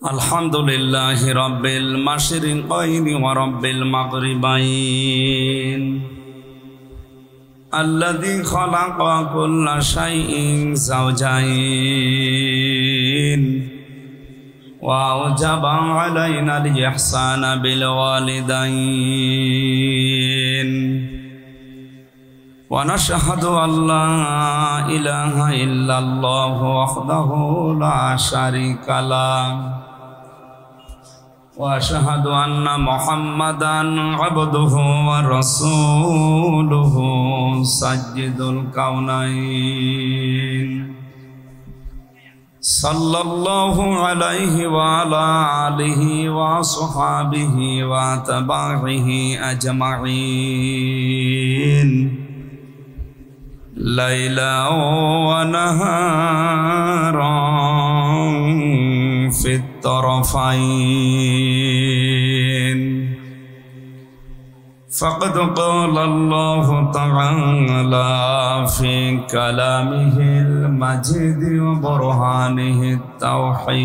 Alhamdulillahi Rabbil Mashriqaini wa Rabbil Maghribain Alladhi khalaqa kulla shay'in zawjayn wa awjaba alayna al-ihsana bil walidayn wa nashhadu an la ilaha illallah wahdahu la sharika lah wa ashhadu anna Muhammadan abduhu wa rasuluhu sayyidul kaunain sallallahu alaihi wa ala alihi wa sahbihi wa tabi'ihi ajma'in laila wa naharan fit tarafain faqad qala Allah ta'ala fi kalamihil majid wa burhanihit tauhid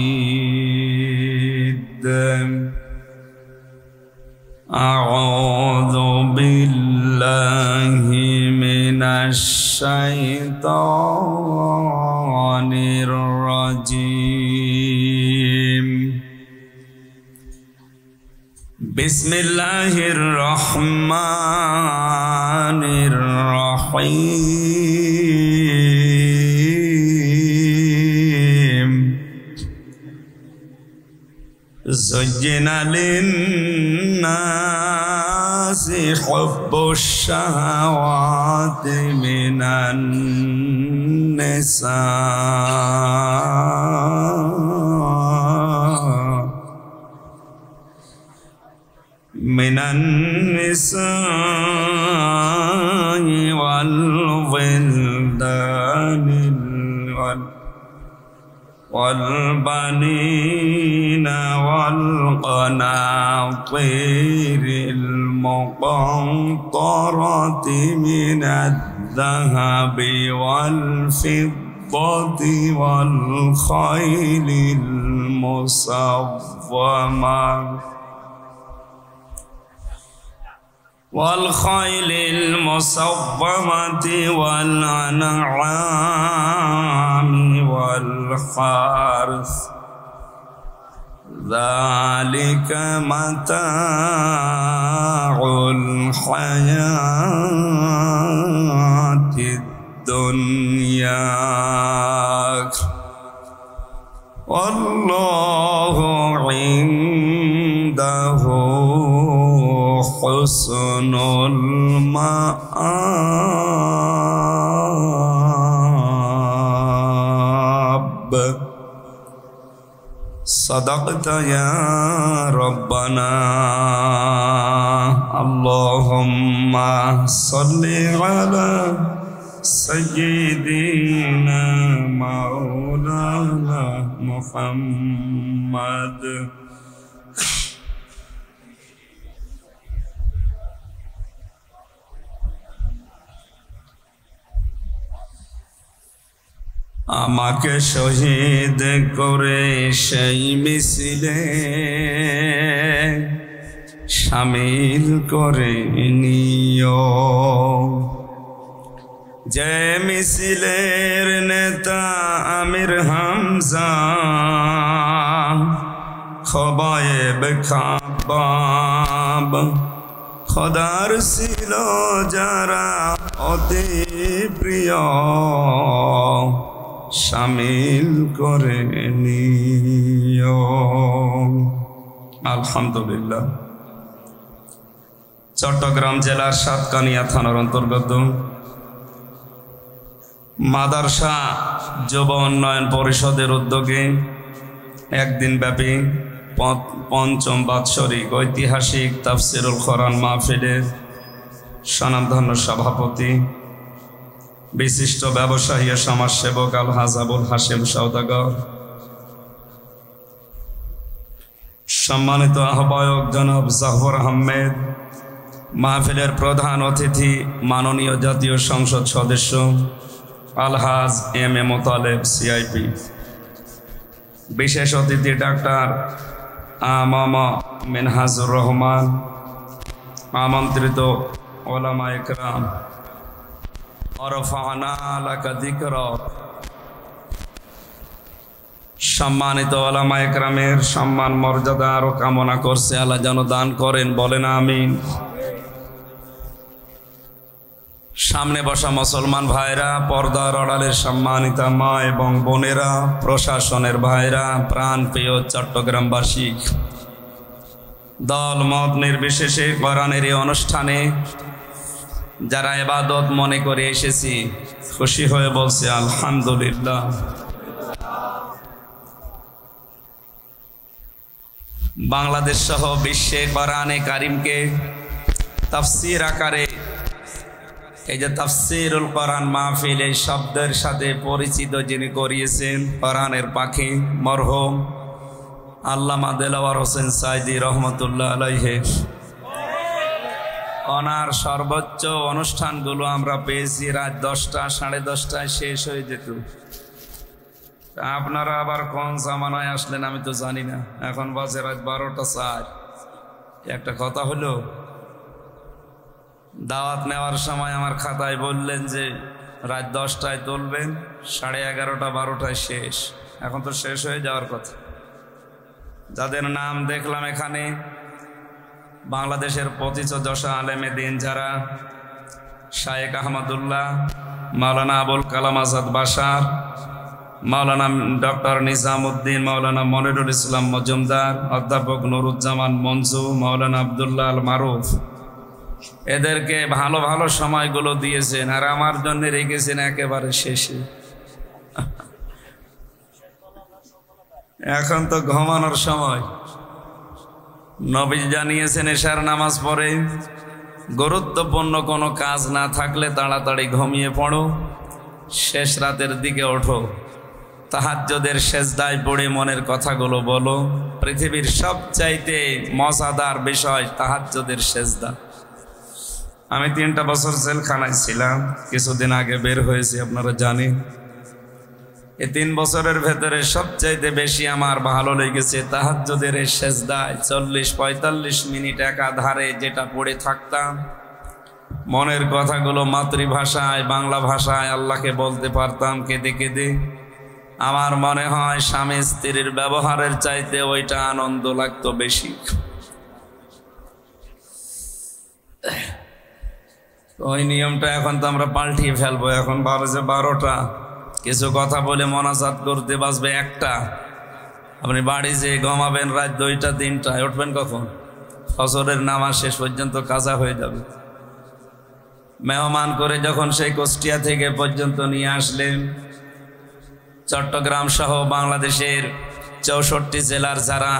a'udzu billahi minasy syaithanir rajim. Bismillahirrahmanirrahim. Zuyyina linnasi hubbus syahawati minan nisa'i wal wildani wal banina wal qanatiril muqantarati minad dhahabi wal fiddati wal khaylil musawwamah والخيل المصومة والأنعام والحرث ذلك متاع الحياة الدنيا والله عنده husnul ma'ab. Sadaqta ya Rabbana. Allahumma salli ala sayyidina maulana Muhammad. আমাকে শহীদ করে সেই মিছিলে শামিল করে নিও, যে মিছিলের নেতা আমির হামজা খবায়েব খাবাব খোদার ছিল যারা অতি প্রিয় শামিল করে নিও। আলহামদুলিল্লাহ। চট্টগ্রাম জেলার সাতকানিয়া থানার অন্তর্গত মাদারসা যুব উন্নয়ন পরিষদের উদ্যোগে একদিন ব্যাপী পঞ্চম বাৎসরিক ঐতিহাসিক তাফসিরুল কোরআন মাহফিলের স্বনামধন্য সভাপতি বিশিষ্ট ব্যবসায়ী ও সমাজসেবক আলহাজ আবুল হাশেম সওদাগর, সম্মানিত আহ্বায়ক জনাব জাফর আহমেদ, মাহফিলের প্রধান অতিথি মাননীয় জাতীয় সংসদ সদস্য আলহাজ এম এ মোতালেব সিআইপি, বিশেষ অতিথি ডাক্তার আ.ম.ম. মিনহাজুর রহমান, আমন্ত্রিত ওলামা ইকরাম, ওয়ারফা'না লাকা যিকরাক, সম্মানিত ওলামা ইকরামের সম্মান মর্যাদা আরো কামনা করছে আল্লাহ যেন দান করেন, বলেন আমিন। সামনে বসা মুসলমান ভাইরা, পর্দার আড়ালের সম্মানিতা মা এবং বোনেরা, প্রশাসনের ভাইরা, প্রাণ প্রিয় চট্টগ্রামবাসী, দল মত নির্বিশেষে কোরআনের এই অনুষ্ঠানে যারা ইবাদত মনে করে এসেছি, খুশি হয়ে বলছে আলহামদুলিল্লাহ। বাংলাদেশ সহ বিশ্বে কোরআনে কারিমকে তাফসীর আকারে, এই যে তাফসীরুল কোরআন মাহফিল, এই শব্দের সাথে পরিচিত যিনি করিয়েছেন কোরআনের পাখি মরহুম আল্লামা দেলাওয়ার হোসেন সাইদি রহমতুল্লাহ আলাইহি, ওনার সর্বোচ্চ অনুষ্ঠানগুলো আমরা পেয়েছি রাত 10টা, 10:30টায় শেষ হয়ে যেত। আপনারা আবার কোন জামানায় আসলেন আমি তো জানি না, এখন বাজে রাত 12টা 4। একটা কথা হলো, দাওয়াত নেওয়ার সময় আমার খাতায় বললেন যে রাত 10টায় তুলবেন, 11:30 12টায় শেষ। এখন তো শেষ হয়ে যাওয়ার কথা। যাদের নাম দেখলাম এখানে, বাংলাদেশের পথিতযশা আলেমে দিন যারা, শায়েখ আহমদুল্লাহ, মাওলানা আবুল কালাম আজাদ বাশার, মাওলানা ডক্টর নিজামুদ্দিন, মাওলানা মনিরুল ইসলাম মজুমদার, অধ্যাপক নুরুজ্জামান মঞ্জু, মাওলানা আবদুল্লাহ আল মারুফ, এদেরকে ভালো ভালো সময়গুলো দিয়েছেন, আর আমার জন্য রেখেছেন একেবারে শেষে। এখন তো ঘুমানোর সময়। নবী জানিয়েছেন এশার নামাজ পড়ে গুরুত্বপূর্ণ কোনো কাজ না থাকলে তাড়াতাড়ি ঘুমিয়ে পড়ো, শেষ রাতের দিকে ওঠো, তাহাজ্জুদের সেজদায় পড়ে মনের কথাগুলো বলো। পৃথিবীর সবচাইতে মজাদার বিষয় তাহাজ্জুদের সেজদা। আমি 3টা বছর জেলখানায় ছিলাম, কিছুদিন আগে বের হয়েছি, আপনারা জানেন। এই 3 বছরের ভেতরে সবচাইতে বেশি আমার ভালো লেগেছে তাহাজ্জুদের এই সেজদায় 40-45 মিনিট একাধারে যেটা পড়ে থাকতাম, মনের কথাগুলো মাতৃভাষায় বাংলা ভাষায় আল্লাহকে বলতে পারতাম কেঁদে কেঁদে। আমার মনে হয় স্বামী স্ত্রীর ব্যবহারের চাইতে ওইটা আনন্দ লাগতো বেশি। ওই নিয়মটা এখন তো আমরা পাল্টিয়ে ফেলবো। এখন বাজে 12টা, কিছু কথা বলে মোনাজাত করতে বাজবে 1টা। আপনি বাড়ি যেয়ে ঘুমাবেন রাত 2টা 3টায়, উঠবেন কখন? ফজরের নামাজ শেষ পর্যন্ত কাজা হয়ে যাবে। মেহমান করে যখন সেই কুষ্টিয়া থেকে পর্যন্ত নিয়ে আসলেন, চট্টগ্রাম সহ বাংলাদেশের 64 জেলার যারা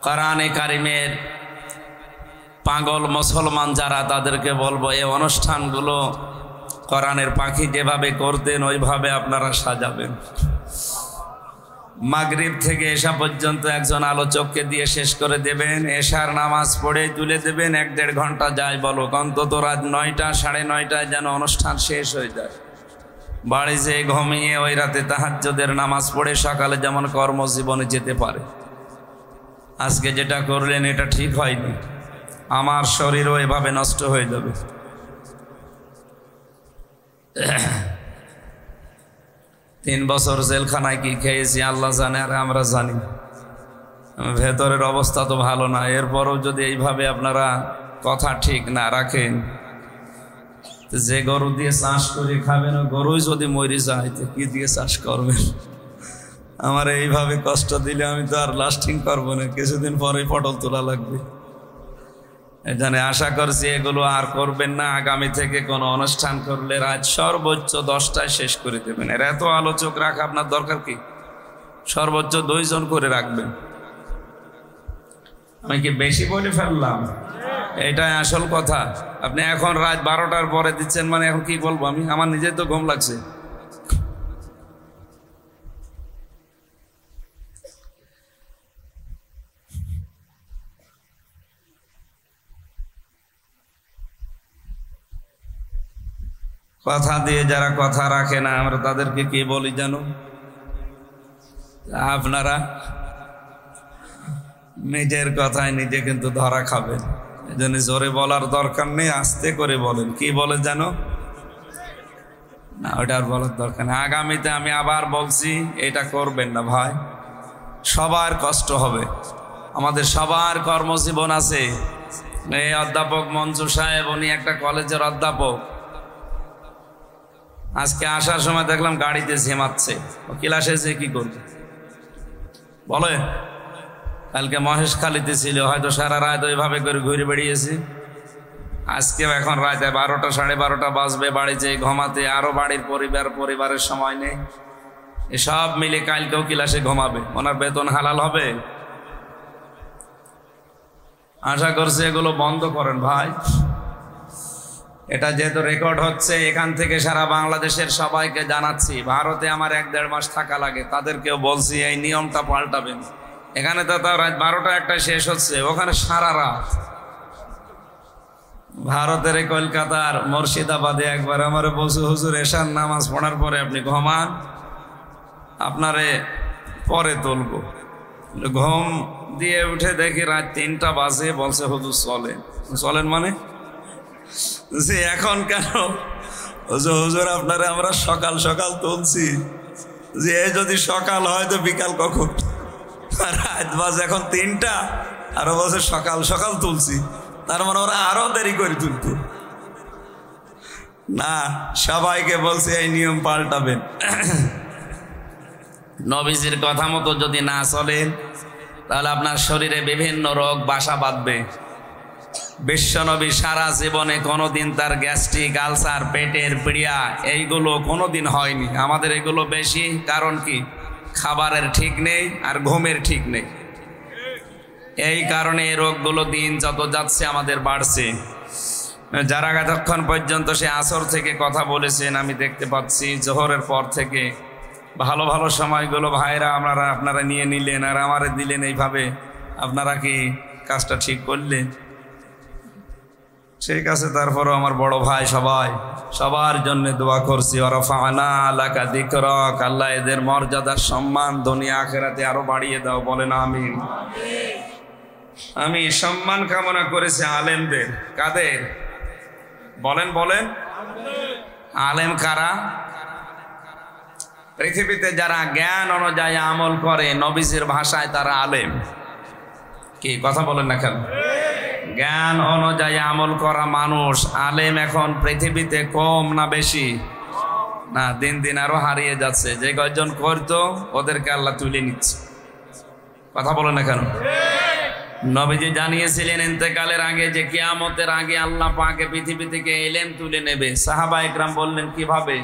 কোরআনে কারিমের পাগল মুসলমান যারা, তাদেরকে বলবো এই অনুষ্ঠানগুলো কোরআনের পাখি যেভাবে করতেন ওইভাবে আপনারা সাজাবেন। মাগরিব থেকে এশা পর্যন্ত একজন আলোচককে দিয়ে শেষ করে দেবেন, এশার নামাজ পড়ে তুলে দেবেন। 1-1.5 ঘন্টা যায় বলো, অন্তত রাত 9টা 9:30টায় যেন অনুষ্ঠান শেষ হয়ে যায়। বাড়ি যেয়ে ঘুমিয়ে ওই রাতে তাহাজ্জুদের নামাজ পড়ে সকালে যেমন কর্মজীবনে যেতে পারে। আজকে যেটা করলেন এটা ঠিক হয়নি, আমার শরীরও এভাবে নষ্ট হয়ে যাবে। 3 বছর জেলখানায় কি খেয়েছি আল্লাহ জানে, আর আমরা জানি। ভেতরের অবস্থা তো ভালো না, এরপরও যদি এইভাবে আপনারা কথা ঠিক না রাখেন, যে গরু দিয়ে চাষ করে খাবেন, ও গরুই যদি মরে যায় তো কি দিয়ে চাষ করবেন? আমার এইভাবে কষ্ট দিলে আমি তো আর লাস্টিং করবো না, কিছুদিন পরে পটল তোলা লাগবে। এখানে আশা করছি এগুলো আর করবেন না। আগামী থেকে কোনো অনুষ্ঠান করলে রাত সর্বোচ্চ 10টায় শেষ করে দেবেন। এর এত আলোচক রাখা আপনার দরকার কি? সর্বোচ্চ 2 জন করে রাখবেন। আমি কি বেশি বলে ফেললাম? এটাই আসল কথা। আপনি এখন রাত 12টার পরে দিচ্ছেন মানে এখন কি বলবো আমি? আমার নিজের তো ঘুম লাগছে। কথা দিয়ে যারা কথা রাখে না, আমরা তাদেরকে কি বলি জানো? আপনারা নিজের কথায় নিজে কিন্তু ধরা খাবেন। এই জন্য জোরে বলার দরকার নেই, আস্তে করে বলেন। কি বলে জানো না, ওটা আর বলার দরকার নেই। আগামীতে আমি আবার বলছি, এটা করবেন না ভাই, সবার কষ্ট হবে। আমাদের সবার কর্মজীবন আছে। এই অধ্যাপক মঞ্জু সাহেব, উনি একটা কলেজের অধ্যাপক। আজকে আসার সময় দেখলাম গাড়িতে ঝিমাচ্ছে। ও ক্লাসে যে কি করবে বলে? কালকে মহেশখালীতে ছিল, হয়তো সারা রাত ওইভাবে করে ঘুরে বেড়িয়েছি। আজকেও এখন রাতে 12টা 12:30 বাজবে বাড়িতে ঘুমাতে, আরো বাড়ির পরিবারের সময় নেই। এসব মিলে কালকেও ক্লাসে ঘুমাবে। ওনার বেতন হালাল হবে? আশা করছি এগুলো বন্ধ করেন ভাই। এটা যেহেতু রেকর্ড হচ্ছে, এখান থেকে সারা বাংলাদেশের সবাইকে জানাচ্ছি। ভারতে আমার 1-1.5 মাস থাকা লাগে, তাদেরকেও বলছি এই নিয়মটা পাল্টাবেন। এখানে তো তাও রাত 12টা 1টা শেষ হচ্ছে, ওখানে সারা রাত। ভারতের কলকাতার মুর্শিদাবাদে একবার আমার বলছে, হুজুর এশার নামাজ পড়ার পরে আপনি ঘুমান, আপনারে পরে তুলবো। ঘুম দিয়ে উঠে দেখি রাত 3টা বাজে। বলছে হুজুর চলেন মানে যে এখন কেন? হুজুর আপনারে আমরা সকাল সকাল তুলছি, যে যদি সকাল হয় তো বিকাল কখন? রাত বাজে এখন 3টা, আরো বলছে সকাল সকাল তুলছি। তার মানে ওরা আরো দেরি করে তুলত না। সবাইকে বলছে এই নিয়ম পাল্টাবেন। নবীজির কথা মতো যদি না চলেন, তাহলে আপনার শরীরে বিভিন্ন রোগ বাসা বাঁধবে। বিশ্বনবী সারা জীবনে কোনোদিন তার গ্যাস্ট্রিক, আলসার, পেটের পীড়া এইগুলো কোনোদিন হয়নি। আমাদের এগুলো বেশি। কারণ কি? খাবারের ঠিক নেই আর ঘুমের ঠিক নেই। এই কারণে এই রোগগুলো দিন যত যাচ্ছে আমাদের বাড়ছে। যারা এতক্ষণ পর্যন্ত সে আসর থেকে কথা বলেছেন, আমি দেখতে পাচ্ছি জোহরের পর থেকে ভালো ভালো সময়গুলো ভাইরা আপনারা নিয়ে নিলেন আর আমারে দিলেন। এইভাবে আপনারা কি কাজটা ঠিক করলেন? ঠিক আছে। তারপরও আমার বড় ভাই সবার জন্য দোয়া করছি। ওয়ারাফা'না লাকা যিকরাক, আল্লাহ এদের মর্যাদার সম্মান দুনিয়া আখিরাতে আরো বাড়িয়ে দাও। বলেন আমিন। আমি সম্মান কামনা করেছি আলেমদের। কাদের? বলেন আলেম কারা? পৃথিবীতে যারা জ্ঞান অনুযায়ী আমল করে, নবীজির ভাষায় তারা আলেম। কি কথা বলেন না কেন? জ্ঞান অনুযায়ী আমল করা মানুষ আলেম এখন পৃথিবীতে কম না বেশি? না, দিন দিন আরো হারিয়ে যাচ্ছে। যে কয়েকজন করতো ওদেরকে আল্লাহ তুলে নিচ্ছে। কথা বলেন না কেন? নবীজি জানিয়েছিলেন ইন্তেকালের আগে যে কিয়ামতের আগে আল্লাহ পাকে পৃথিবী থেকে ইলম তুলে নেবে। সাহাবা ইকরাম বললেন কিভাবে?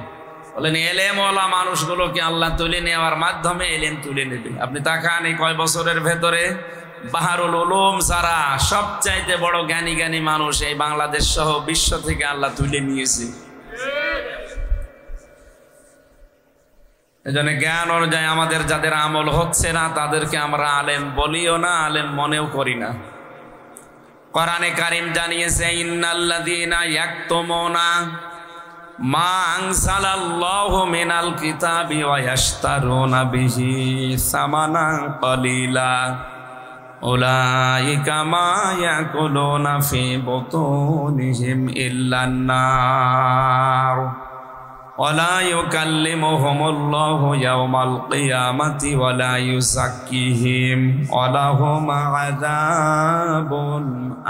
বলেন ইলমওয়ালা মানুষগুলোকে আল্লাহ তুলে নেওয়ার মাধ্যমে ইলম তুলে নেবে। আপনি তাকান এই কয় বছরের ভেতরে বাহারুল উলুম ছাড়া সবচাইতে বড় জ্ঞানী মানুষ এই বাংলাদেশ সহ বিশ্ব থেকে আল্লাহ তুলে নিয়েছে। এজন্য জ্ঞান অনুযায়ী আমাদের যাদের আমল হচ্ছে না তাদেরকে আমরা আলেম বলিও না, আলেম মনেও করি না। কোরআনে কারীম জানিয়েছে ইন্নাল্লাযীনা ইয়াকতুমুনা মা আনজালাল্লাহু মিনাল কিতাবি ওয়া ইয়াশতারুনা বিহি সামানান কালীলা উলাইকা মা ইয়াকুলুনা ফি বুতুনিহিম ইল্লান নার ওয়ালা ইউকাল্লিমুহুমুল্লাহু ইয়াওমাল কিয়ামাতি ওয়ালা ইউযাক্কিহিম ওয়ালাহুম আযাবুন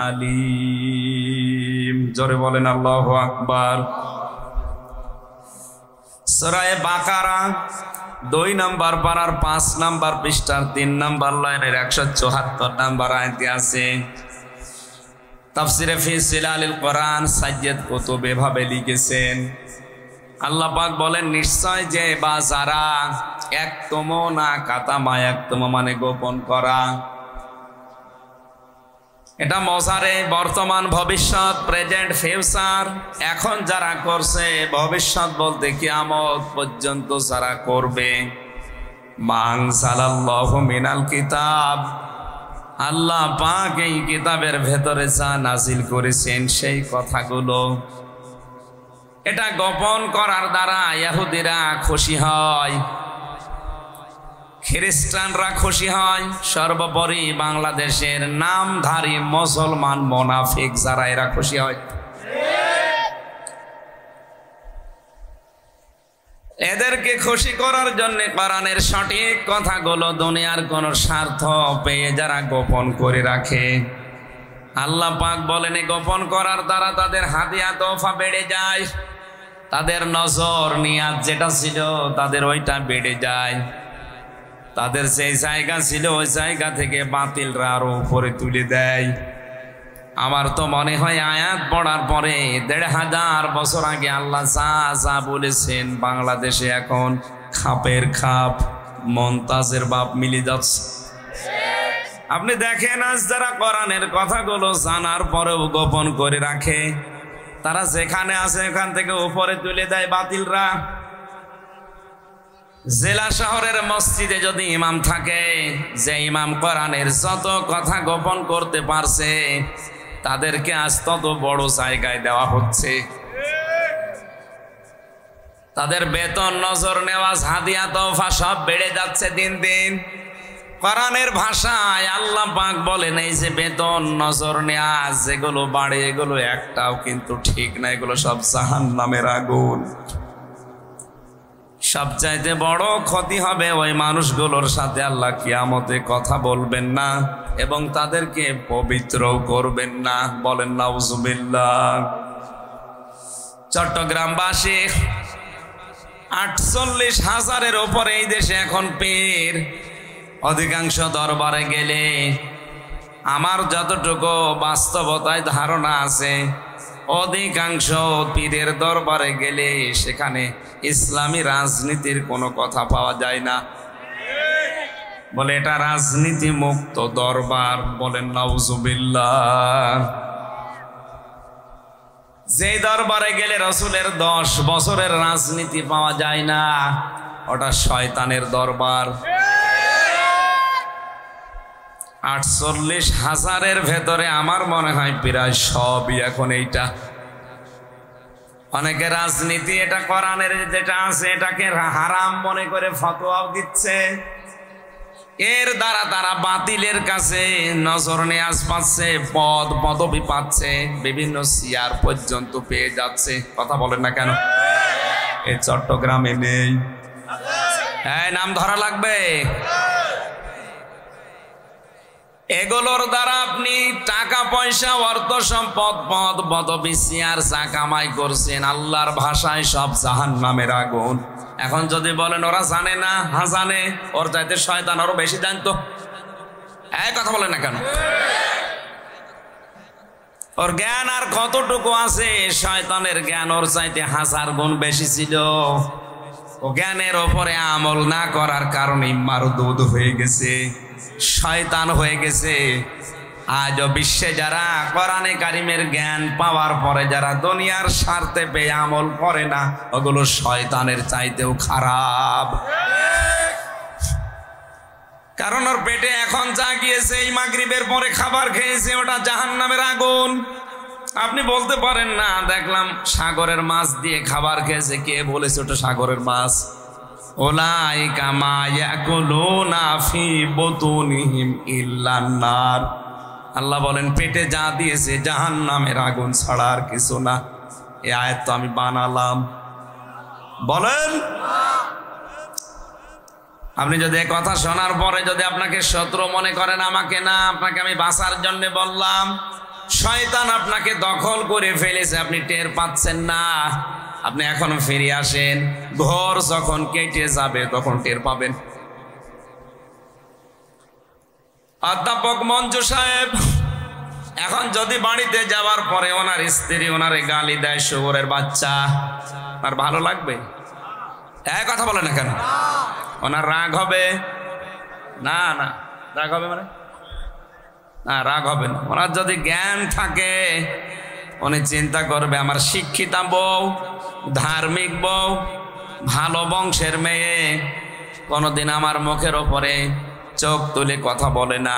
আলীম। জোরে বলেন আল্লাহু আকবার। সূরা বাকারা 2 নম্বর পারার 5 নম্বর পৃষ্ঠার 3 নম্বর লাইনের 174 নম্বর আয়াতে আছে। তাফসিরে ফি জিলালিল কোরআন সাইয়্যিদ কুতুব এভাবে লিখেছেন, আল্লাহ পাক বলেন নিশ্চয় যে বা যারা একতমনা কাতামা, একতম মানে গোপন করা। এটা মজারে বর্তমান, ভবিষ্যৎ, প্রেজেন্ট, ফিউচার। এখন যারা করছে, ভবিষ্যৎ বলতে কিয়ামত পর্যন্ত যারা করবে। মানজালাল্লাহু মিনাল কিতাব, আল্লাহ পাক এই কিতাবের ভেতরে যা নাজিল করেছেন সেই কথাগুলো, এটা গোপন করার দ্বারা ইহুদিরা খুশি হয়। খ্রিস্টানরা খুশি হয়, সর্বোপরি বাংলাদেশের নামধারী মুসলমান মুনাফিক যারা এরা খুশি হয়। এদেরকে খুশি করার জন্য কোরআনের সঠিক কথাগুলো দুনিয়ার কোন স্বার্থ পেয়ে যারা গোপন করে রাখে, আল্লাহ পাক বলেন গোপন করার দ্বারা তাদের হাদিয়া তোফা বেড়ে যায়, তাদের নজর নিয়াত যেটা ছিল তাদের ওইটা বেড়ে যায়, তাদের সেই জায়গা ছিল ওই জায়গা থেকে বাতিলরা আরো উপরে তুলে দেয়। আমার তো মনে হয় আয়াত পড়ার পরে ১৫০০ বছর আগে আল্লাহ যা বলেছেন বাংলাদেশে এখন খাপের খাপ মমতাজের বাপ মিলে যাচ্ছে। আপনি দেখেন আজ যারা কোরআনের কথাগুলো জানার পরেও গোপন করে রাখে, তারা যেখানে আছে এখান থেকে উপরে তুলে দেয় বাতিলরা। জেলা শহরের মসজিদে যদি ইমাম থাকে, যে ইমাম কোরআনের যত কথা গোপন করতে পারছে তাদেরকে আজ তত বড় জায়গায় দেওয়া হচ্ছে, তাদের বেতন নজর নেওয়া হাদিয়া তোফা সব বেড়ে যাচ্ছে দিন দিন। কোরআনের ভাষায় আল্লাহ পাক বলেন এই যে বেতন নজর নেওয়া যেগুলো বাড়ে এগুলো একটাও কিন্তু ঠিক না, এগুলো সব জাহান্নামের আগুন। সবচাইতে বড় ক্ষতি হবে ওই মানুষগুলোর সাথে আল্লাহ কিয়ামতে কথা বলবেন না এবং তাদেরকে পবিত্র করবেন না। বলেন নাউজুবিল্লাহ। চট্টগ্রামবাসী ৪৮,০০০-এর উপরে এই দেশে এখন পীর। অধিকাংশ দরবারে গেলে আমার যতটুকু বাস্তবতায় ধারণা আছে, অধিকাংশ পীরের দরবারে গেলে সেখানে ইসলামী রাজনীতির কোনো কথা পাওয়া যায় না। বলে এটা রাজনীতি মুক্ত দরবার। বলেন নাউজুবিল্লাহ। যে দরবারে গেলে রসুলের ১০ বছরের রাজনীতি পাওয়া যায় না, ওটা শয়তানের দরবার। ৪৮,০০০-এর ভেতরে আমার মনে হয় প্রায় সবই এখন এইটা। অনেকে রাজনীতি এটা কোরআনের যেটা আছে এটাকে হারাম মনে করে ফতোয়াও দিচ্ছে। এর দ্বারা তারা বাতিলের কাছে নজর নেয়াজ পাচ্ছে, পদ পদবি পাচ্ছে, বিভিন্ন চেয়ার পর্যন্ত পেয়ে যাচ্ছে। কথা বলেন না কেন? এই চট্টগ্রামে নেই? হ্যাঁ, নাম ধরা লাগবে। এগুলোর দ্বারা আপনি টাকা পয়সা অর্থ সম্পদ পদ পদবি চেয়ার চা কামাই করছেন, আল্লাহর ভাষায় সব জাহান্নামের আগুন। এখন যদি বলেন ওরা জানে না, হ্যাঁ জানে, ওর চাইতে শয়তান আরো বেশি জানতো। এই কথা বলেন না কেন? ওর জ্ঞান আর কতটুকু আছে? শয়তানের জ্ঞান ওর চাইতে 1000 গুণ বেশি ছিল। ও জ্ঞানের ওপরে আমল না করার কারণে মারদুদ হয়ে গেছে, শয়তান হয়ে গেছে। আজও বিশ্বে যারা কোরআনে কারিমের জ্ঞান পাওয়ার পরে যারা দুনিয়ার স্বার্থে পেয়ে আমল করে না, ওগুলো শয়তানের চাইতেও খারাপ। কারণ ওর পেটে এখন যা গিয়েছে, এই মাগরিবের পরে খাবার খেয়েছে, ওটা জাহান্নামের আগুন। আপনি বলতে পারেন না দেখলাম সাগরের মাছ দিয়ে খাবার খেয়েছে, কে বলেছে ওটা সাগরের মাছ? উলাইকা মা ইয়াকুলুনা ফি বুতুনিহিম ইল্লান নার। আল্লাহ বলেন পেটে যা দিয়েছে জাহান্নামের আগুন ছাড়া আর কিছু না। এই আয়াত তো আমি বানালাম। বলেন, আপনি যদি এই কথা শোনার পরে যদি আপনাকে শত্রু মনে করেন, আমাকে না, আপনাকে আমি বাঁচার জন্য বললাম। শয়তান আপনাকে দখল করে ফেলেছে, আপনি টের পাচ্ছেন না। আপনি এখনো ফিরে আসেন, ঘর যখন কেটে যাবে তখন টের পাবেন। অধ্যাপক মঞ্জু সাহেব এখন যদি বাড়িতে যাওয়ার পরে ওনার স্ত্রী ওনারে গালি দেয়, শুয়োরের বাচ্চা, আর ভালো লাগবে? এক কথা বলে না কেন? ওনার রাগ হবে না? না রাগ হবে মানে না, রাগ হবে না। ওনার যদি জ্ঞান থাকে উনি চিন্তা করবে আমার শিক্ষিতা বউ, ধার্মিক বউ, ভালো বংশের মেয়ে কোনোদিন আমার মুখের ওপরে চোখ তুলে কথা বলে না।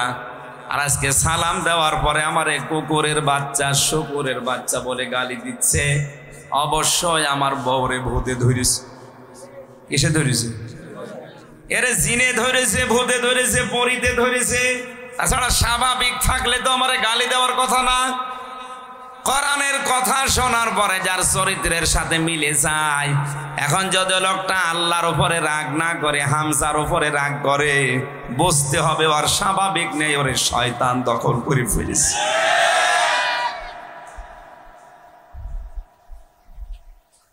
আর আজকে সালাম দেওয়ার পরে আমারে কুকুরের বাচ্চা, শুকুরের বাচ্চা বলে গালি দিচ্ছে। অবশ্যই আমার বউরে ভূতে ধরেছে। কিসে ধরেছে? এরে জিনে ধরেছে, ভূতে ধরেছে, পরিতে ধরেছে। তাছাড়া স্বাভাবিক থাকলে তো আমারে গালি দেওয়ার কথা না। কোরআনের কথা শোনার পরে যার চরিত্রের সাথে মিলে যায়, এখন যদি লোকটা আল্লাহর উপরে রাগ না করে হামজার উপরে রাগ করে, বুঝতে হবে ওর স্বাভাবিক নেই, ওরে শয়তান দখল করে ফেলেছে।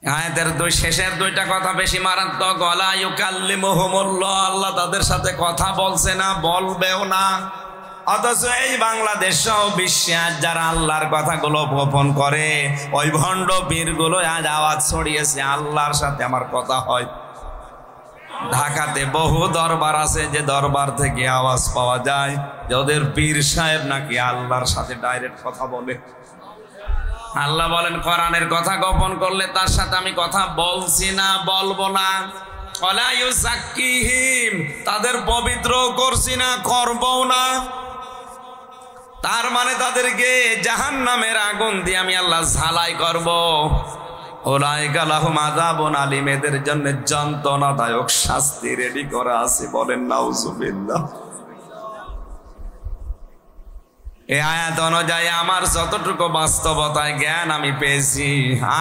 আয়াতের শেষের দুইটা কথা বেশি মারাত্মক। ওয়ালা ইউকাল্লিমুহুমুল্লাহ, আল্লাহ তাদের সাথে কথা বলছে না, বলবেও না। অথচ এই বাংলাদেশ সহ বিশ্বে আজ যারা আল্লাহর কথাগুলো গোপন করে, ওই ভণ্ড পীরগুলো আজ আওয়াজ ছড়িয়েছে আল্লাহর সাথে আমার কথা হয়। ঢাকাতে বহু দরবার আছে যে দরবার থেকে আওয়াজ পাওয়া যায় যে ওদের পীর সাহেব নাকি আল্লাহর সাথে ডাইরেক্ট কথা বলে। আল্লাহ বলেন কোরআনের কথা গোপন করলে তার সাথে আমি কথা বলছি না, বলবো না। ওয়ালা ইউযাক্কিহিম, তাদের পবিত্র করছি না, করবও না। তার মানে তাদেরকে জাহান্নামের আগুন দিয়ে আমি আল্লাহ ঝালাই করব। উলাইকা লাহুম আযাবুন আলীম, এদের জন্য যন্ত্রণাদায়ক শাস্তি রেডি করা আছে। বলেন নাউযুবিল্লাহ। এই আয়াত অনুযায়ী আমার যতটুকু বাস্তবতায় জ্ঞান আমি পেয়েছি,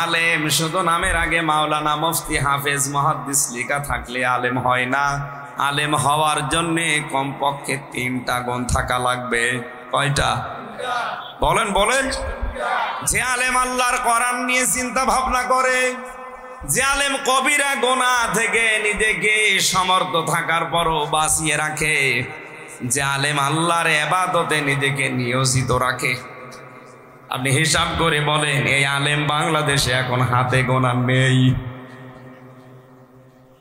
আলেম শুধু নামের আগে মাওলানা, মুফতি, হাফেজ, মুহাদ্দিস লেখা থাকলে আলেম হয় না। আলেম হওয়ার জন্য কমপক্ষে 3টা গুণ থাকা লাগবে। কয়টা? বলেন বলেন। যে আলেম আল্লাহর কোরআন নিয়ে চিন্তা ভাবনা করে, যে আলেম কবিরা গুনাহ থেকে নিজেকে সমর্থ থাকার পরও বাঁচিয়ে রাখে, যে আলেম আল্লাহর ইবাদতে নিজেকে নিয়োজিত রাখে। আপনি হিসাব করে বলেন এই আলেম বাংলাদেশে এখন হাতে গোনা নেই।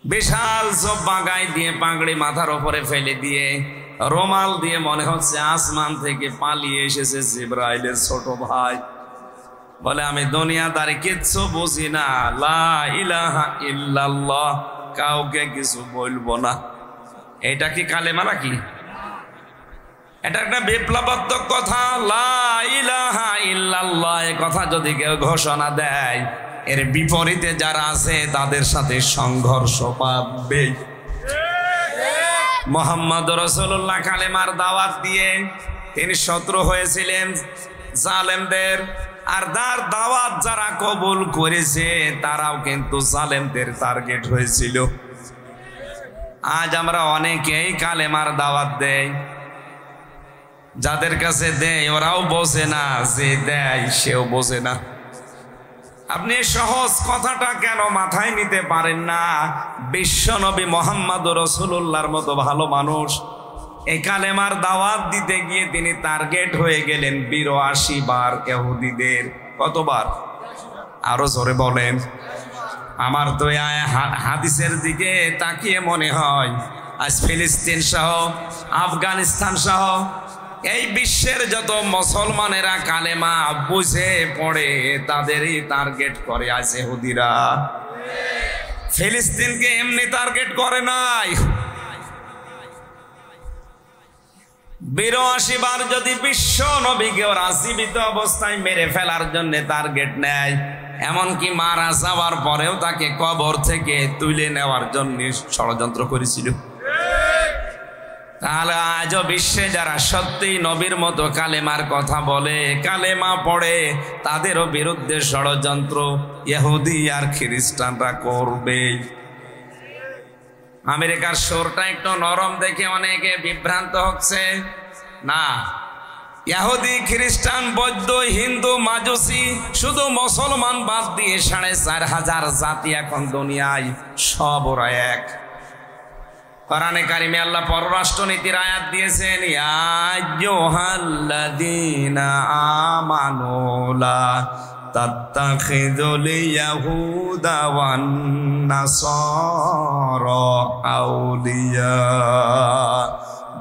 বিশাল সব বাগাই দিয়ে পাগড়ি মাথার উপরে ফেলে দিয়ে রুমাল দিয়ে মনে হচ্ছে আসমান থেকে পালিয়ে এসেছে জিবরাইলের ছোট ভাই। বলে আমি দুনিয়াদারি কিচ্ছু বুঝি না, লা ইলাহা ইল্লাল্লাহ, কাউকে কিছু বলবো না। এটা কি কালেমা নাকি? এটা একটা বিপ্লবাত্মক কথা। লা ইলাহা ইল্লাল্লাহ এ কথা যদি কেউ ঘোষণা দেয়, এর বিপরীতে যারা আছে তাদের সাথে সংঘর্ষ পাবে। মুহাম্মদ রাসূলুল্লাহ কালেমার দাওয়াত দিয়ে তিনি শত্রু হয়েছিলেন জালেমদের, আর তার দাওয়াত যারা কবুল করেছে তারাও কিন্তু জালেমদের টার্গেট হয়েছিল। আজ আমরা অনেকেই কালেমার দাওয়াত দেই, যাদের কাছে দেয় ওরাও বোঝে না, যে দেয় সেও বোঝে না। আপনি সহজ কথাটা কেন মাথায় নিতে পারেন না? বিশ্বনবী মুহাম্মদ রাসূলুল্লাহর মতো ভালো মানুষ এই কালেমার দাওয়াত দিতে গিয়ে তিনি টার্গেট হয়ে গেলেন 82 বার ইহুদিদের। কতবার? আরো জোরে বলেন। আমার তো হাদিসের দিকে তাকিয়ে মনে হয় আজ ফিলিস্তিন সহ, আফগানিস্তান সহ এই বিশ্বের যত মুসলমানেরা কালেমা বুঝে পড়ে তাদেরই টার্গেট করে আজ ইহুদিরা। ফিলিস্তিনকে এমনি টার্গেট করে নাই। 82 বার যদি বিশ্ব নবীকে ওরা জীবিত অবস্থায় মেরে ফেলার জন্য টার্গেট নেয়, এমনকি মারা যাওয়ার পরেও তাকে কবর থেকে তুলে নেওয়ার জন্য ষড়যন্ত্র করেছিল। তাহলে আজও বিশ্বে যারা সত্যি নবীর মতো কালেমার কথা বলে, কালেমা পড়ে, তাদেরও বিরুদ্ধে ষড়যন্ত্র ইহুদি আর খ্রিস্টানরা করবে। আমেরিকার সুরটা একটু নরম দেখে অনেকে বিভ্রান্ত হচ্ছে। না, ইহুদি, খ্রিস্টান, বৌদ্ধ, হিন্দু, মাজুসি, শুধু মুসলমান বাদ দিয়ে 4500 জাতি এখন দুনিয়ায়, সব ওরা এক। কোরআনে কারিমে আল্লাহ পররাষ্ট্র নীতির আয়াত দিয়েছেন, ইয়া আইয়ুহাল্লাযীনা আমানু লা তাত্তাখিযুল ইয়াহুদা ওয়ান নাসারা আউলিয়া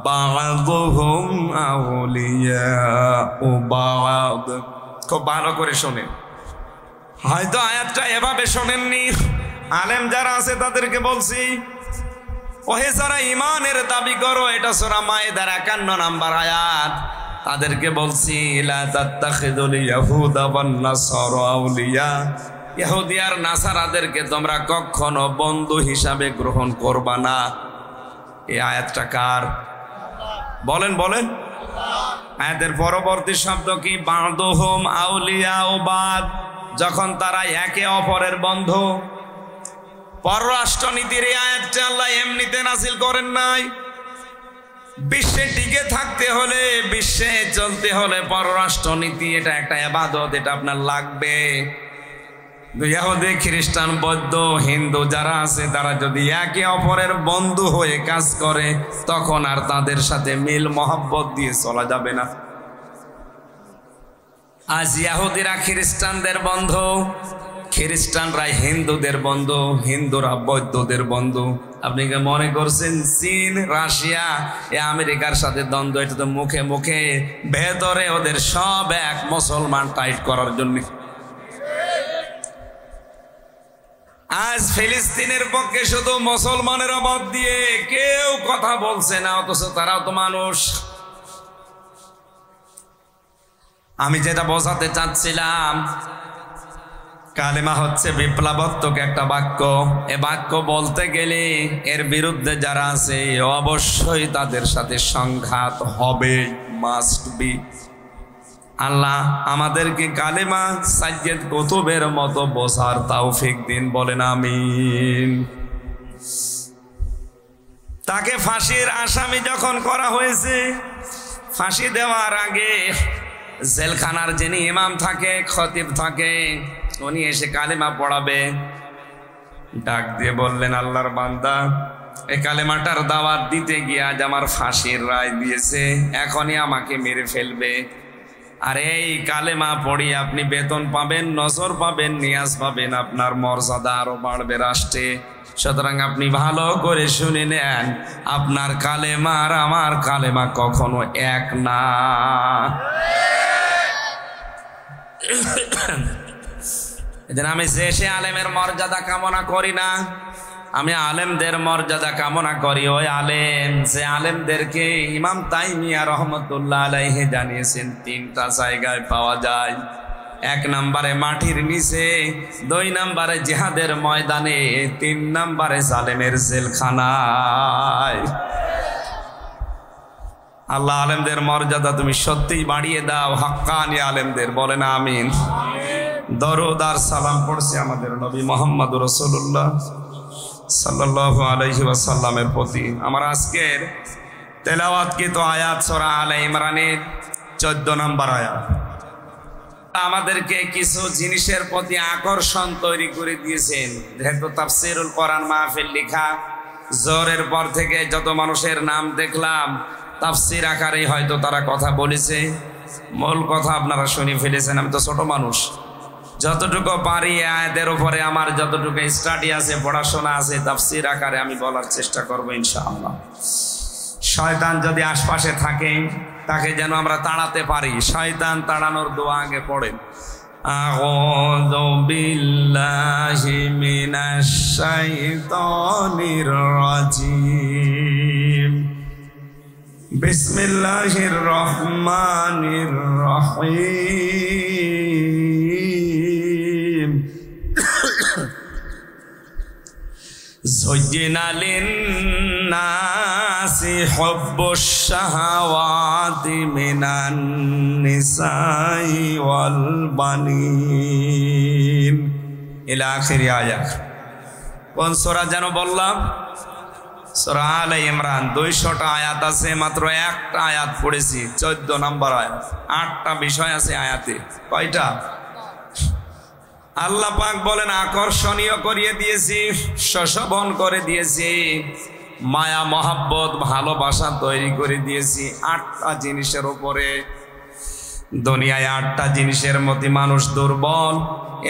বা'দুহুম আউলিয়াউ বা'দ। খুব ভালো করে শোনেন, হয়তো আয়াতটা এভাবে শোনেননি। আলেম যারা আছে তাদেরকে বলছি, ওহে যারা ইমানের দাবি করো, এটা সূরা মায়েদার 51 নম্বর আয়াত, তাদেরকে বলছি লা তাত্তাখিযুল ইয়াহুদা ওয়ান নাসারা আউলিয়া, ইহুদি আর নাসারাদেরকে তোমরা কখনো বন্ধু হিসাবে গ্রহণ করবা না। এই আয়াতটা কার? বলেন বলেন। আয়াতের পরবর্তী শব্দ কি? বাদুহুম আউলিয়া ও বাদ, যখন তারা একে অপরের বন্ধু। পররাষ্ট্রনীতির এই আয়াতটা আল্লাহ এমনিতে নাযিল করেন নাই। বিশ্বে টিকে থাকতে হলে, বিশ্বে চলতে হলে পররাষ্ট্রনীতি এটা একটা ইবাদত, এটা আপনার লাগবে। ইহুদি, খ্রিস্টান, বৌদ্ধ, হিন্দু যারা আছে তারা যদি একে অপরের বন্ধু হয়ে কাজ করে তখন আর তাদের সাথে মিল মহব্বত দিয়ে চলা যাবে না। আজ ইহুদিরা খ্রিস্টানদের বন্ধু, খ্রিস্টানরা হিন্দুদের বন্ধু, হিন্দুরা বৌদ্ধদের বন্ধু। আপনি কি মনে করছেন চীন, রাশিয়া, আমেরিকার সাথে দ্বন্দ্ব? এটা তো মুখে মুখে, ভেতরে ওদের সব এক মুসলমান টাইট করার জন্য। আজ ফিলিস্তিনের পক্ষে শুধু মুসলমানের অবাদ দিয়ে কেউ কথা বলছে না, অথচ তারাও তো মানুষ। আমি যেটা বোঝাতে চাচ্ছিলাম, কালেমা হচ্ছে বিপ্লবাত্মক একটা বাক্য। এ বাক্য বলতে গেলে এর বিরুদ্ধে যারা আছে অবশ্যই তাদের সাথে সংঘাত হবে, মাস্ট বি। আল্লাহ আমাদেরকে কালেমা সাইয়্যিদ কুতুবের মতো বোঝার তৌফিক দিন, বলেন আমিন। তাকে ফাঁসির আসামি যখন করা হয়েছে, ফাঁসি দেওয়ার আগে জেলখানার যিনি ইমাম থাকে, খতিব থাকে, উনি এসে কালেমা পড়াবে। ডাক দিয়ে বললেন, আল্লাহর বান্দা, এই কালেমাটার দাওয়াত দিতে গিয়ে আজ আমার ফাঁসির রায় দিয়েছে, এখনই আমাকে মেরে ফেলবে। আর এই কালেমা পড়ি আপনি বেতন পাবেন, নজর পাবেন, নিয়াজ পাবেন, আপনার মর্যাদা আরো বাড়বে রাষ্ট্রে। সুতরাং আপনি ভালো করে শুনে নেন, আপনার কালেমা আর আমার কালেমা কখনো এক না। এদিন আমি সে আলেমের মর্যাদা কামনা করি না, আমি আলেমদের মর্যাদা কামনা করি। ওই আলেম, যে আলেমদেরকে ইমাম তাইমিয়া রহমতুল্লাহ আলাইহি জানিয়েছেন তিনটা জায়গায় পাওয়া যায়। 1 নম্বরে মাটির নিচে, 2 নম্বরে জিহাদের ময়দানে, 3 নম্বরে জালেমের জেলখানায়। আল্লাহ আলেমদের মর্যাদা তুমি সত্যিই বাড়িয়ে দাও, হাক্কানি আলেমদের, বলেন আমিন। দরুদ আর সালাম পড়ছে আমাদের নবী মুহাম্মদ রাসূলুল্লাহ সাল্লাল্লাহু আলাইহি ওয়াসাল্লামের প্রতি। আমার আজকের তেলাওয়াতকৃত আয়াত সূরা আলে ইমরানের 14 নম্বর আয়াত। আমাদেরকে কিছু জিনিসের প্রতি আকর্ষণ তৈরি করে দিয়েছেন। যেহেতু তাফসীরুল কোরআন মাহফিল লেখা, জোহরের পর থেকে যত মানুষের নাম দেখলাম তাফসীর আকারে হয়তো তারা কথা বলেছে, মূল কথা আপনারা শুনে ফেলেছেন। আমি তো ছোট মানুষ, যতটুকু পারি আয়াতের উপরে আমার যতটুকু স্টাডি আছে, পড়াশোনা আছে, তাফসীর আকারে আমি বলার চেষ্টা করব ইনশাআল্লাহ। শয়তান যদি আশপাশে থাকে তাকে যেন আমরা তাড়াতে পারি। শয়তান তাড়ানোর দোয়া আগে পড়েন। আউযু বিল্লাহি মিনাশ শাইতানির রাজিম, বিসমিল্লাহির রহমানির রহিম। যুজ্জিনা লিন্নাসি হুব্বুশ শাহাওয়াতি মিনান নিসাই ওয়াল বানিন ইলা আখিরি আয়াত। কোন সূরা যেন বললাম? সূরা আলে ইমরান। 200টা আয়াত আছে, মাত্র একটা আয়াত পড়েছি, 14 নম্বর আয়াত। 8টা বিষয় আছে আয়াতে। কয়টা? আল্লাহ পাক বলেন আকর্ষণীয় করিয়ে দিয়েছি, শোভন করে দিয়েছি, মায়া মহাব্বত ভালোবাসা তৈরি করে দিয়েছি 8টা জিনিসের উপরে। দুনিয়ায় 8টা জিনিসের মধ্যে মানুষ দুর্বল,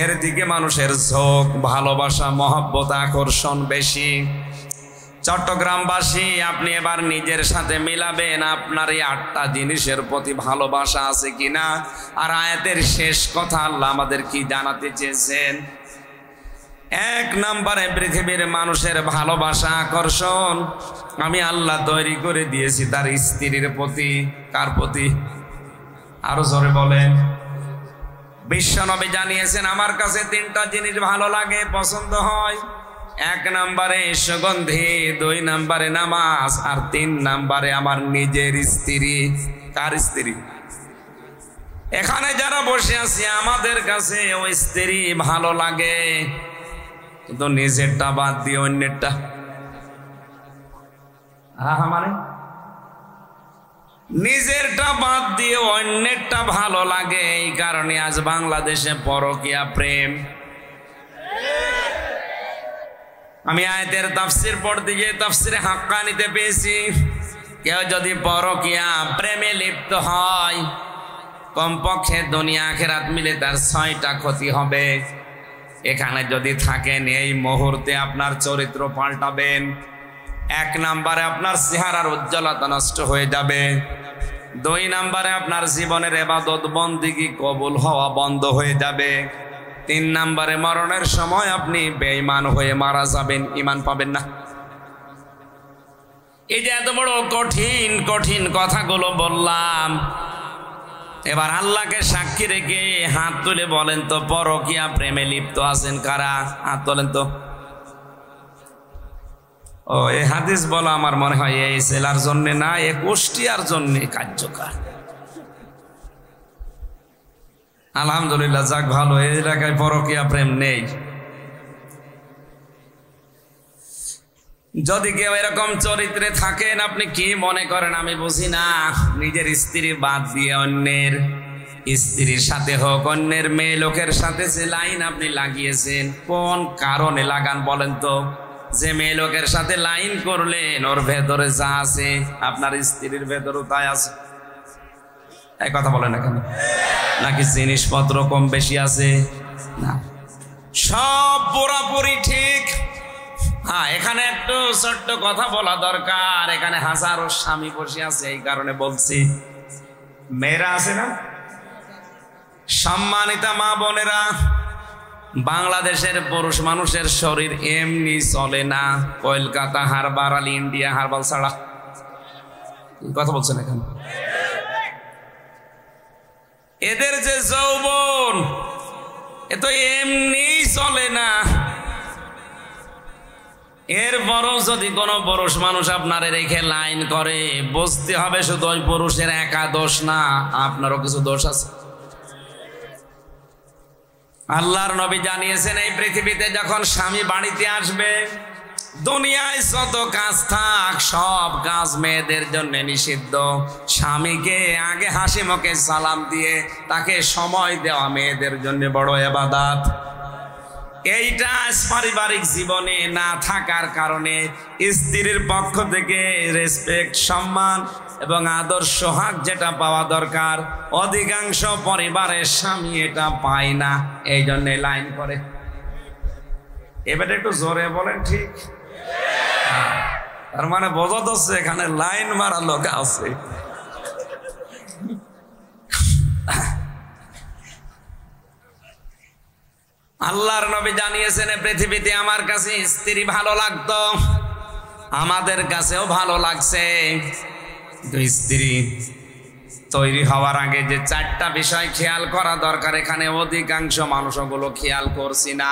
এর দিকে মানুষের ঝোঁক, ভালোবাসা, মহাব্বত, আকর্ষণ বেশি। চট্টগ্রামবাসী, আপনি এবার নিজের সাথে মিলাবেন আপনার এই 8টা জিনিসের প্রতি ভালোবাসা আছে কিনা। আর আয়াতের শেষ কথা আল্লাহ আমাদের কি জানাতে চেয়েছেন? 1 নম্বরে পৃথিবীর মানুষের ভালোবাসা, আকর্ষণ আমি আল্লাহ তৈরি করে দিয়েছি তার স্ত্রীর প্রতি। কার প্রতি? আরো জোরে বলেন। বিশ্বনবী জানিয়েছেন আমার কাছে 3টা জিনিস ভালো লাগে, পছন্দ হয়। এক নম্বরে সুগন্ধি, 2 নম্বরে নামাজ, আর 3 নম্বরে আমার নিজের স্ত্রী। কার স্ত্রী? এখানে যারা বসে আছি আমাদের কাছে ওই স্ত্রী ভালো লাগে, কিন্তু নিজেরটা বাদ দিয়ে অন্যেরটা। মানে নিজেরটা বাদ দিয়ে অন্যেরটা ভালো লাগে। এই কারণে আজ বাংলাদেশে পরকীয়া প্রেম। আমি আয়াতের তাফসীর পড়তে গিয়ে তাফসীরে হাক্কানিতে পেয়েছি, কেউ যদি পরকীয়া প্রেমে লিপ্ত হয় কমপক্ষে দুনিয়া আখিরাত মিলে তার 6টা ক্ষতি হবে। এখানে যদি থাকেন এই মুহূর্তে আপনার চরিত্র পাল্টাবেন। 1 নম্বরে আপনার চেহারার উজ্জ্বলতা নষ্ট হয়ে যাবে। 2 নম্বরে আপনার জীবনের ইবাদত বন্দেগী কবুল হওয়া বন্ধ হয়ে যাবে। 3 নম্বরে মরণের সময় আপনি বেঈমান হয়ে মারা যাবেন, ঈমান পাবেন না। এই যে এত বড় কঠিন কঠিন কথাগুলো বললাম, এবার আল্লাহকে সাক্ষী রেখে হাত তুলে বলেন তো পরকীয়া প্রেমে লিপ্ত আছেন কারা? হাত তোলেন তো। ও এই হাদিস বলা আমার মনে হয় এই জেলার জন্য না, এই কুষ্টিয়ার জন্য কার্যকর। আলহামদুলিল্লাহ, যাক ভালো, এই এলাকায় পরকীয়া প্রেম নেই। যদি কেউ এরকম চরিত্রে থাকেন, আপনি কি মনে করেন আমি বুঝি না, নিজের স্ত্রী বাদ দিয়ে অন্যের স্ত্রীর সাথে হোক, অন্যের মেয়ে লোকের সাথে যে লাইন আপনি লাগিয়েছেন, কোন কারণে লাগান বলেন তো? যে মেয়ে লোকের সাথে লাইন করলেন ওর ভেতরে যা আছে আপনার স্ত্রীর ভেতরেও তাই আছে। এই কথা বলেন না কেন? নাকি জিনিসপত্র কম বেশি আছে? না, সব পুরোপুরি ঠিক। হ্যাঁ, এখানে একটু ছোট্ট কথা বলা দরকার। এখানে হাজারো স্বামী বসে আছে, এই কারণে বলছি। মেয়েরা আছে না, সম্মানিতা মা বোনেরা, বাংলাদেশের পুরুষ মানুষের শরীর এমনি চলে না, কলকাতা হারবার আলী ইন্ডিয়া হারবাল ছাড়া। কথা বলছেন এখানে? এদের যে যৌবন এ তো এমনি চলে না। এরপরও যদি কোনো পুরুষ মানুষ আপনারে রেখে লাইন করে, বুঝতে হবে শুধু ওই পুরুষের একা দোষ না, আপনারও কিছু দোষ আছে। আল্লাহর নবী জানিয়েছেন এই পৃথিবীতে যখন স্বামী বাড়িতে আসবে, দুনিয়ায় যত কাজ থাক সব কাজ মেয়েদের জন্য নিষিদ্ধ। স্বামীকে আগে হাসি মুখে সালাম দিয়ে তাকে সময় দেওয়া মেয়েদের জন্য বড় ইবাদত। এইটা পারিবারিক জীবনে না থাকার কারণে স্ত্রীর পক্ষ থেকে রেসপেক্ট, সম্মান এবং আদর সোহাগ যেটা পাওয়া দরকার, অধিকাংশ পরিবারের স্বামী এটা পায় না, এই জন্য লাইন করে। এবারে একটু জোরে বলেন ঠিক? তার মানে বোঝা যাচ্ছে এখানে লাইন মারা লোক আছে। আল্লাহর নবী জানিয়েছেন পৃথিবীতে আমার কাছে স্ত্রী ভালো লাগতো, আমাদের কাছেও ভালো লাগছে। স্ত্রী তৈরি হওয়ার আগে যে 4টা বিষয় খেয়াল করা দরকার, এখানে অধিকাংশ মানুষ ওগুলো খেয়াল করছি না।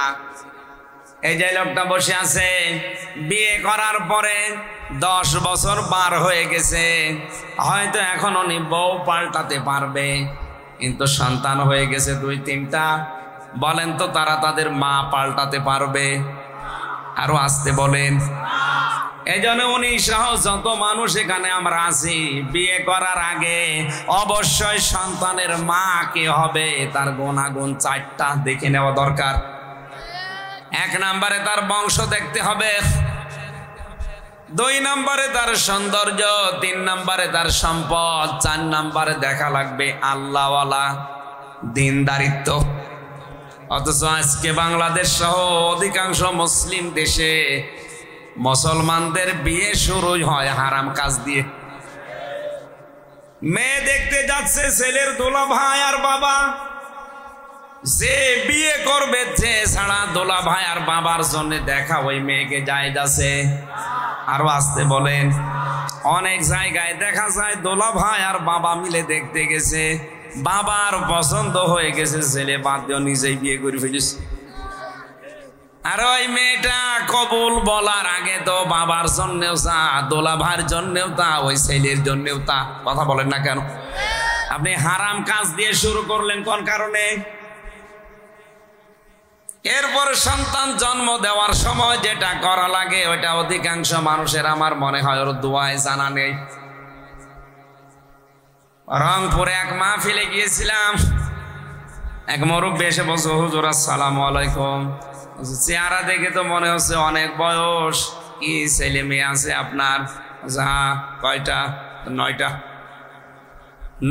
এই যে লোকটা বসে আছে, বিয়ে করার পরে 10 বছর পার হয়ে গেছে, হয়তো এখন উনি বউ পাল্টাতে পারবে, কিন্তু সন্তান হয়ে গেছে 2-3টা। বলেন তো তারা তাদের মা পাল্টাতে পারবে? আরো আসতে বলেন। এই জন্য উনি সহ যত মানুষ এখানে আমরা আছি, বিয়ে করার আগে অবশ্যই সন্তানের মা কে হবে তার গুণাগুণ 4টা দেখে নেওয়া দরকার। 1 নম্বরে তার বংশ দেখতে হবে, 2 নম্বরে তার সৌন্দর্য, 3 নম্বরে তার সম্পদ, 4 নম্বরে দেখা লাগবে আল্লাহওয়ালা দিনদারিত্ব। অথচ আজকে বাংলাদেশ সহ অধিকাংশ মুসলিম দেশে মুসলমানদের বিয়ে শুরু হয় হারাম কাজ দিয়ে। মেয়ে দেখতে যাচ্ছে ছেলের দোলা ভাই আর বাবা, যে বিয়ে করবে যে ছাড়া দোলা ভাই আর বাবার জন্য দেখা ওই মেয়েকে জায়েজ আছে? আরো আসতে বলেন। অনেক জায়গায় দেখা যায় দোলা ভাই আর বাবা মিলে দেখতে গেছে, বাবার পছন্দ হয়ে গেছে, ছেলে বাদ দিয়ে নিজেই বিয়ে করে ফেলেছে। আর ওই মেয়েটা কবুল বলার আগে তো বাবার জন্যেও তা, দোলাভার জন্যেও তা, ওই ছেলের জন্যেও তা। কথা বলেন না কেন? আপনি হারাম কাজ দিয়ে শুরু করলেন কোন কারণে? এরপর সন্তান জন্ম দেওয়ার সময় যেটা করা লাগে ওইটা অধিকাংশ মানুষের আমার মনে হয় ওর দোয়ায় জানা নেই। রংপুরে এক মাহফিলে গিয়েছিলাম, এক মুরব্বি এসে বলছে, হুজুর আসসালামু আলাইকুম। চেহারা দেখে তো মনে হচ্ছে অনেক বয়স, কি ছেলে মেয়ে আছে আপনার? কয়টা? 9টা।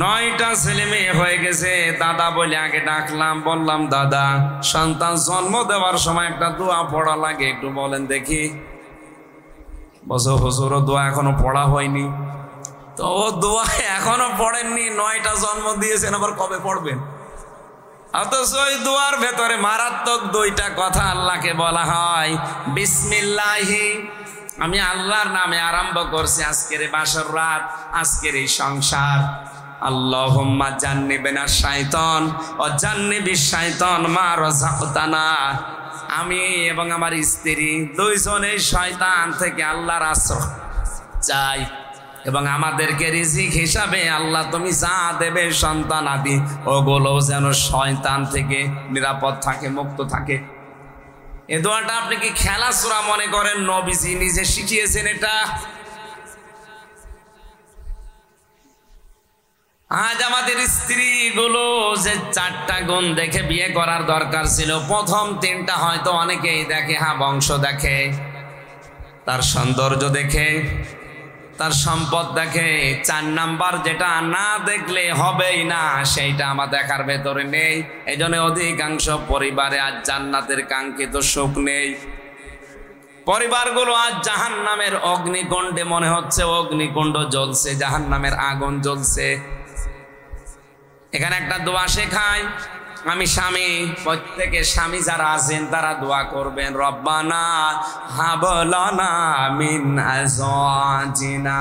9টা ছেলে মেয়ে হয়ে গেছে। দাদা বলে আগে ডাকলাম, বললাম দাদা সন্তান জন্ম দেওয়ার সময় একটা দোয়া পড়া লাগে, একটু বলেন দেখি। বছর হুজুর দোয়া এখনো পড়া হয়নি। তো ও দোয়া এখনো পড়েননি, 9টা জন্ম দিয়েছেন, আবার কবে পড়বেন? অথচ ওই দোয়ার ভেতরে মারাত্মক 2টা কথা আল্লাহকে বলা হয়, বিসমিল্লাহি, আমি আল্লাহর নামে আরম্ভ করছি আজকের বাসর রাত, আজকের এই সংসার। আল্লাহুম্মা জান্নিবিনা শাইতান ও জান্নিবিশ শাইতান মা রাযাকতানা, আমি এবং আমার স্ত্রী দুইজনেই শয়তান থেকে আল্লাহর আশ্রয় চাই, এবং আমাদেরকে রিজিক হিসাবে আল্লাহ তুমি যা দেবে সন্তান আদি ওগুলো যেন শয়তান থেকে নিরাপদ থাকে, মুক্ত থাকে। এ দোয়াটা আপনি কি খেলাধুলা মনে করেন? নবীজি নিজে শিখিয়েছেন এটা। আজ আমাদের স্ত্রীগুলো যে 4টা গুণ দেখে বিয়ে করার দরকার ছিল, প্রথম 3টা হয়তো অনেকেই দেখে, হ্যাঁ বংশ দেখে, তার সৌন্দর্য দেখে, তার সম্পদ দেখে। 4 নাম্বার যেটা না দেখলে হবেই না, সেইটা আমার দেখার ভেতরে নেই। এই জন্য অধিকাংশ পরিবারে আজ জান্নাতের কাঙ্ক্ষিত সুখ নেই। পরিবারগুলো আজ জাহান্নামের অগ্নিকুণ্ডে, মনে হচ্ছে অগ্নিকুণ্ড জ্বলছে, জাহান্নামের আগুন জ্বলছে। এখানে একটা দোয়া শেখায়, আমি স্বামী, প্রত্যেকে স্বামী যারা আছেন তারা দোয়া করবেন, রব্বানা হাব লানা মিন আজওয়াজিনা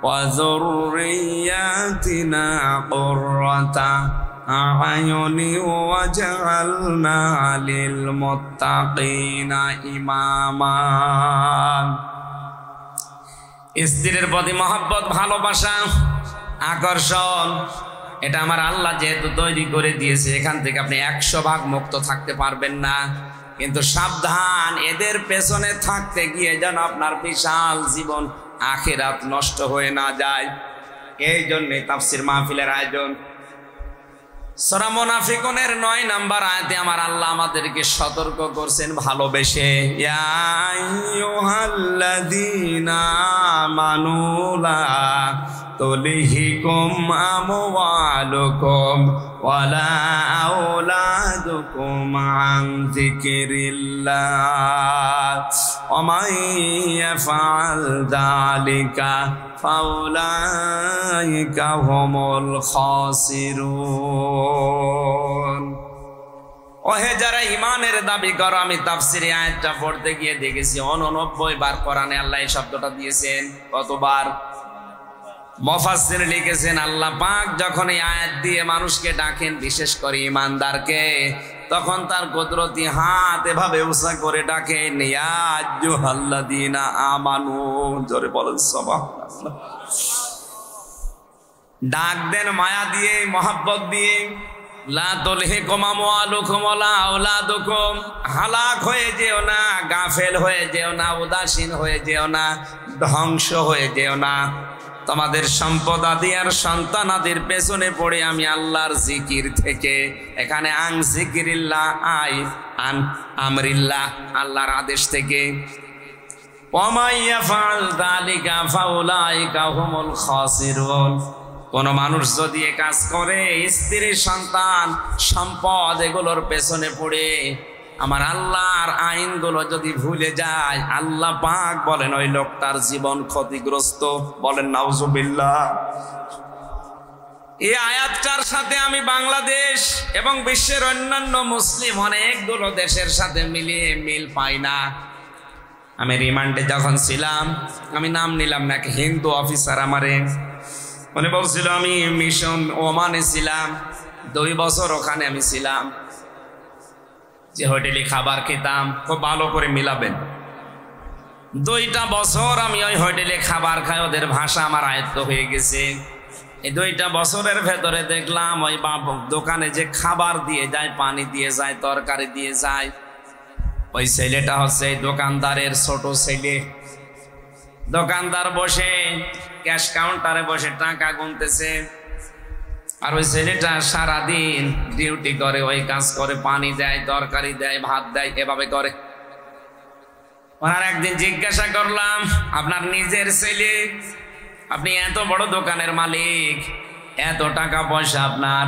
ওয়া যুররিয়াতিনা কুররাতা আ'য়ুনি ওয়াজআলনা লিল মুত্তাকিনা ইমামা। স্ত্রীর প্রতি মহব্বত, ভালোবাসা, আকর্ষণ, এটা আমার আল্লাহ যেহেতু তৈরি করে দিয়েছে, এখান থেকে আপনি 100% মুক্ত থাকতে পারবেন না। কিন্তু সাবধান, এদের পেছনে থাকতে গিয়ে যেন আপনার বিশাল জীবন আখিরাত নষ্ট হয়ে না যায়। এই জন্যে তাফসীর মাহফিলের আয়োজন। সূরা মুনাফিকুনের 9 নাম্বার আয়াতে আমার আল্লাহ আমাদেরকে সতর্ক করছেন ভালোবেসে, ইয়া আইয়ুহাল্লাযীনা আমানু লা তুলহিকুম আমওয়ালুকুম ওয়ালা আওলাদুকুম আন যিকরিল্লাহ ওয়া মান ইয়াফআল যালিকা ফাউলাইকা হুমুল খাসিরুন। ওহে যারা ইমানের দাবি করো, আমি তাফসীরে আয়াতটা পড়তে গিয়ে দেখেছি 89 বার কোরআনে আল্লাহ এই শব্দটা দিয়েছেন। কতবার? মুফাসসির লিখেছেন আল্লাহ পাক যখন এই আয়াত দিয়ে মানুষকে ডাকেন, বিশেষ করে ইমানদারকে, তখন তার কুদরতি হাত এভাবে উঁচা করে ডাকেন, ইয়া আইয়ুহাল্লাযীনা আমানু, জোরে বলেন সুবহানাল্লাহ। ডাক দেন মায়া দিয়ে, মহব্বত দিয়ে। লা তুলহিকুম আমওয়ালুকুম ওয়ালা আওলাদুকুম, হালাক হয়ে যেও না, গাফেল হয়ে যেও না, উদাসীন হয়ে যেও না, ধ্বংস হয়ে যেও না। তোমাদের সম্পদ আদি আর সন্তান আদির পেছনে পড়ে আমি আল্লাহর জিকির থেকে, এখানে আন জিকিরিল্লাহ আই আন আমরিল্লাহ, আল্লাহর আদেশ থেকে। ওয়া মান ইয়াফআল যালিকা ফাউলাইকা হুমুল খাসিরুন। কোন মানুষ যদি এ কাজ করে, স্ত্রী, সন্তান, সম্পদ এগুলোর পেছনে পড়ে আমার আল্লাহর আইনগুলো যদি ভুলে যায়, আল্লাহ পাক বলেন ওই লোকটার জীবন ক্ষতিগ্রস্ত। বলেন নাউজুবিল্লাহ। এই আয়াতটার সাথে আমি বাংলাদেশ এবং বিশ্বের অন্যান্য মুসলিম অনেকগুলো দেশের সাথে মিলিয়ে মিল পাই না। আমি রিমান্ডে যখন ছিলাম, আমি নাম নিলাম না, এক হিন্দু অফিসার আমারে উনি বলছিল, আমি মিশন ওমানে ছিলাম, 2 বছর ওখানে আমি ছিলাম। যে হোটেলে খাবার খেতাম, খুব ভালো করে মিলাবেন। 2টা বছর আমি ওই হোটেলে খাবার খাই, ওদের ভাষা আমার আয়ত্ত হয়ে গেছে। এই 2টা বছরের ভেতরে দেখলাম ওই দোকানে যে খাবার দিয়ে যায়, পানি দিয়ে যায়, তরকারি দিয়ে যায়, ওই ছেলেটা হচ্ছে দোকানদারের ছোট ছেলে। দোকানদার বসে ক্যাশ কাউন্টারে বসে টাকা গুনতেছে, আর ওই ছেলেটা সারাদিন ডিউটি করে, ওই কাজ করে, পানি দেয়, তরকারি দেয়, ভাত দেয়, এভাবে করে। ওনার একদিন জিজ্ঞাসা করলাম, আপনার নিজের ছেলে, আপনি এত বড় দোকানের মালিক, এত টাকা পয়সা, আপনার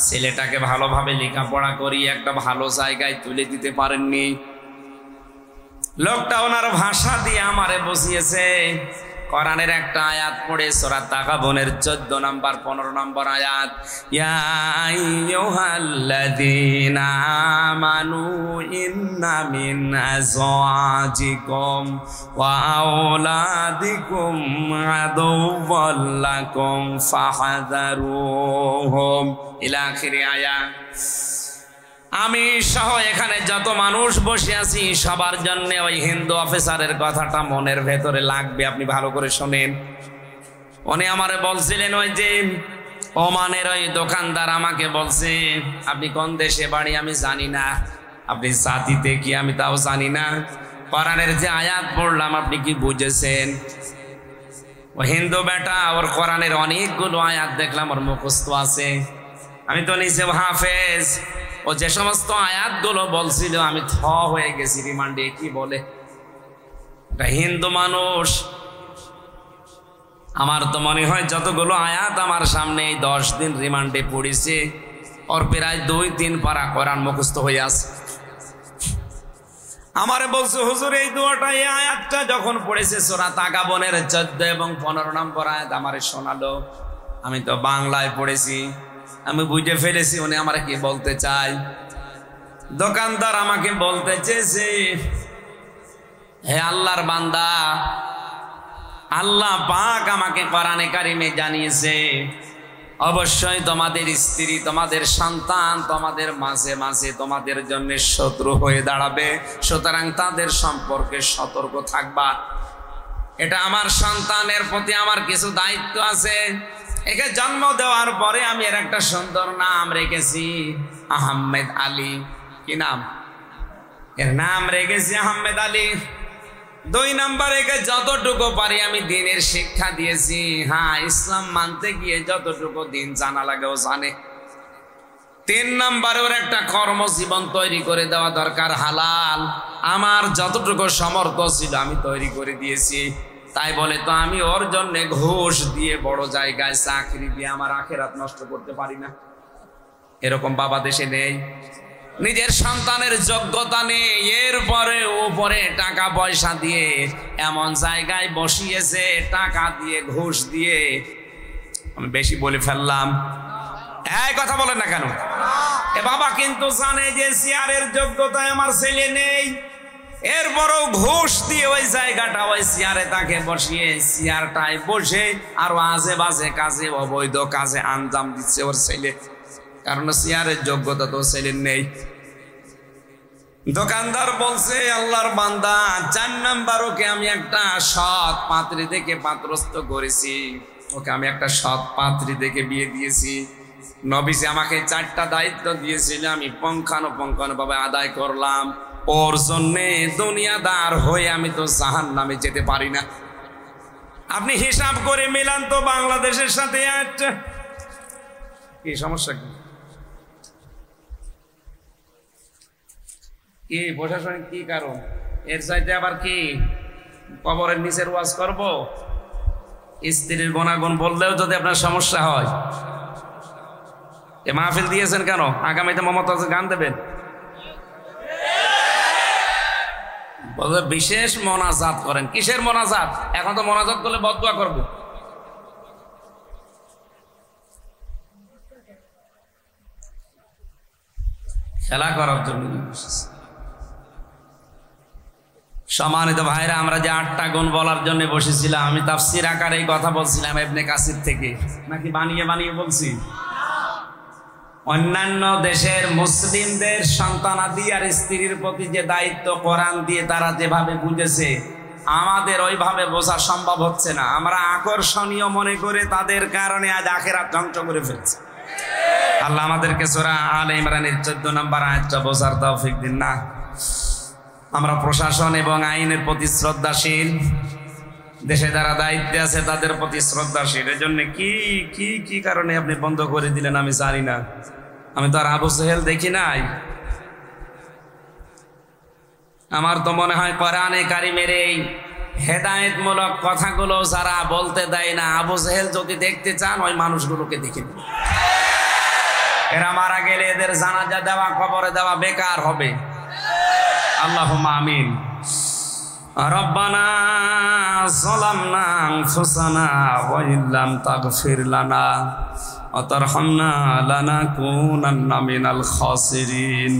ছেলেটাকে ভালোভাবে লেখাপড়া করিয়ে একটা ভালো জায়গায় তুলে দিতে পারেননি? লোকটা ওনার ভাষা দিয়ে আমারে বুঝিয়েছে। কোরআনের একটা আয়াত পড়ে, সূরা তাগাবুনের 14 নম্বর 15 নম্বর আয়াত, ইয়া আইয়ুহাল্লাযীনা আমানু ইন্না মিন আযওয়াজিকুম ওয়া আওলাদিকুম আদুওয়াল লাকুম ফাহযারুহুম ইলা আখিরি আয়াত। আমি সহ এখানে যত মানুষ বসে আছি সবার জন্য ওই হিন্দু অফিসারের কথাটা মনের ভেতরে লাগবে, আপনি ভালো করে শোনেন। উনি আমারে বলছিলেন, ওই যে ওমানের ওই দোকানদার আমাকে বলছে, আপনি কোন দেশে বাড়ি আমি জানি না, আপনি জাতিতে কি আমি তাও জানি না, কোরআনের যে আয়াত পড়লাম আপনি কি বুঝেছেন? ও হিন্দু বেটা, ওর কোরআনের অনেকগুলো আয়াত দেখলাম ওর মুখস্থ আছে। আমি তো নিচে হাফেজ, ও যে সমস্ত আয়াতগুলো বলছিল আমি থ হয়ে গেছি রিমান্ডে। কি বলে এটা হিন্দু মানুষ? আমার তো মনে হয় যতগুলো আয়াত আমার সামনে এই 10 দিন রিমান্ডে পড়েছে, ওর প্রায় 2-3 পারা কোরআন মুখস্থ হয়ে আছে। আমারে বলছে, হুজুর এই দুয়াটা, এই আয়াতটা যখন পড়েছে সূরা তাগাবুনের 14 এবং 15 নম্বর আয়াত আমারে শোনালো। আমি তো বাংলায় পড়েছি, আমি বুঝে ফেলেছি উনি আমারে কি বলতে চাই। দোকানদার আমাকে বলতে চেয়েছে, হে আল্লাহর বান্দা, আল্লাহ পাক আমাকে কোরআনে কারিমে জানিয়েছে অবশ্যই তোমাদের স্ত্রী, তোমাদের সন্তান তোমাদের মাঝে মাঝে তোমাদের জন্য শত্রু হয়ে দাঁড়াবে, সুতরাং তাদের সম্পর্কে সতর্ক থাকবা। এটা আমার সন্তানের প্রতি আমার কিছু দায়িত্ব আছে। একে জন্ম দেওয়ার পরে আমি এর একটা সুন্দর নাম রেখেছি, আহমেদ আলী। কি নাম? এর নাম রেখেছি আহমেদ আলী। 2 নম্বর, একে যতটুকু পারি আমি দিনের শিক্ষা দিয়েছি। হ্যাঁ, ইসলাম মানতে গিয়ে যতটুকু দিন জানা লাগে ও জানে। 3 নম্বরে ওর একটা কর্মজীবন তৈরি করে দেওয়া দরকার, হালাল। আমার যতটুকু সামর্থ্য ছিল আমি তৈরি করে দিয়েছি। তাই বলে তো আমি ওর জন্য ঘুষ দিয়ে বড় জায়গায় চাকরি দিয়ে আমার আখিরাত নষ্ট করতে পারি না। এরকম বাবা দেশে নেই। নিজের সন্তানের যোগ্যতা নেই, এরপরে উপরে টাকা পয়সা দিয়ে এমন জায়গায় বসিয়েছে, টাকা দিয়ে ঘুষ দিয়ে। আমি বেশি বলে ফেললাম? এই কথা বলেন না কেন? এ বাবা কিন্তু জানে যে চেয়ারের যোগ্যতায় আমার ছেলে নেই, এরপরও ঘুষ দিয়ে ওই জায়গাটা, ওই চেয়ারে তাকে বসিয়ে চেয়ারটায় বসে আরো আজে বাজে কাজে, অবৈধ কাজে আঞ্জাম দিচ্ছে ওর ছেলে, কারণ চেয়ারের যোগ্যতা তো ছেলের নেই। দোকানদার বলছে, আল্লাহর বান্দা, 4 নাম্বার, ওকে আমি একটা সৎ পাত্রী দেখে পাত্রস্থ করেছি, ওকে আমি একটা সৎ পাত্রী দেখে বিয়ে দিয়েছি। নবীজি আমাকে 4টা দায়িত্ব দিয়েছিল, আমি পুঙ্খানুপুঙ্খানুভাবে আদায় করলাম। ওর জন্যে দুনিয়াদার হয়ে আমি তো জাহান্নামে যেতে পারি না। আপনি হিসাব করে মিলান তো বাংলাদেশের সাথে কি সমস্যা? কি প্রশাসনিক কি কারণ? এর চাইতে আবার কি কবরের নিচের ওয়াজ করব? স্ত্রীর গুণাগুণ বললেও যদি আপনার সমস্যা হয়, এ মাহফিল দিয়েছেন কেন? আগামীতে মমতাজ গান দেবেন, বিশেষ মোনাজাত করেন। কিসের মোনাজাত? এখন তো মোনাজাত করলে বদদুয়া করব। খেলা করার জন্য। সম্মানিত ভাইরা, আমরা যে 8টা গুণ বলার জন্য বসেছিলাম, আমি তাফসীর আকারে এই কথা বলছিলাম ইবনে কাসির থেকে, নাকি বানিয়ে বানিয়ে বলছি? অন্যান্য দেশের মুসলিমদের সন্তানাদি আর স্ত্রীর প্রতি যে দায়িত্ব কোরআন দিয়ে তারা যেভাবে বুঝেছে, আমাদের ওইভাবে বোঝা সম্ভব হচ্ছে না। আমরা আকর্ষণীয় মনে করে তাদের কারণে আজ আখিরাত ধ্বংস করে ফেলছি। আল্লাহ আমাদেরকে সূরা আলে ইমরানের 14 নম্বর আয়াতটা বোঝার তৌফিক দিন না। আমরা প্রশাসন এবং আইনের প্রতি শ্রদ্ধাশীল, দেশে যারা দায়িত্বে আছে তাদের প্রতি শ্রদ্ধাশীল। এজন্য কি কি কি কারণে আপনি বন্ধ করে দিলেন আমি জানি না। আমি তো আর আবু সেহেল দেখি নাই। আমার তো মনে হয় কোরআনে কারিমের এই হেদায়েতমূলক কথাগুলো যারা বলতে দেয় না, আবু সেহেল যদি দেখতে চান ওই মানুষগুলোকে দেখে নিন। এরা মারা গেলে এদের জানাজা দেওয়া, কবরে দেওয়া বেকার হবে। আল্লাহুম্মা আমিন। রব্বানা যালামনা আনফুসানা ওয়া ইল্লাম তাগফির লানা ওয়া তারহামনা লানাকুনান্না মিনাল খাসিরিন।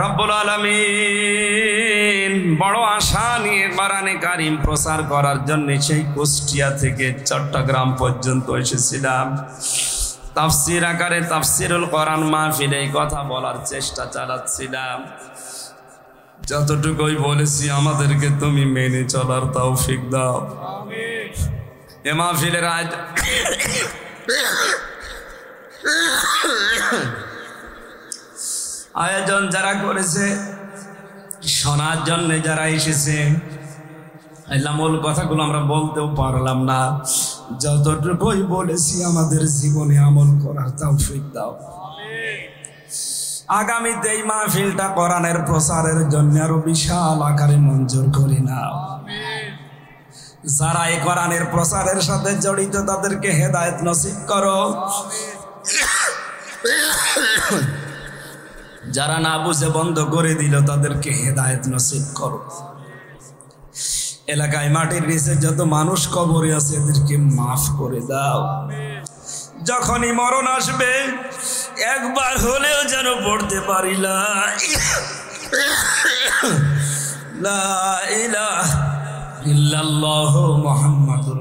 রব্বুল আলামিন, বড় আশা নিয়ে কোরআনে কারীম প্রচার করার জন্য সেই কুষ্টিয়া থেকে চট্টগ্রাম পর্যন্ত এসেছিলাম। তাফসীর আকারে তাফসীরুল কোরআন মাহফিলে এই কথা বলার চেষ্টা চালাচ্ছিলাম। যতটুকুই বলেছি আমাদেরকে তুমি মেনে চলার তৌফিক দাও। এ মাহফিলের আয়োজন যারা করেছে, শোনার জন্য যারা এসেছে, মূল কথাগুলো আমরা বলতেও পারলাম না। যতটুকুই বলেছি আমাদের জীবনে আমল করার তৌফিক দাও। আগামীতে এই মাহফিলটা কোরআনের প্রচারের জন্য আরো বিশাল আকারে মঞ্জুর করে নাও। যারা এই কোরআনের প্রচারের সাথে জড়িত তাদেরকে হেদায়েত নসিব করো। যারা না বুঝে বন্ধ করে দিল তাদেরকে হেদায়েত নসিব করো। এলাকায় মাটির নিচে যত মানুষ কবরে আছে এদেরকে মাফ করে দাও। যখনই মরণ আসবে একবার হলেও যেন পড়তে পারি লা ইলাহা ইল্লাল্লাহু মুহাম্মাদুর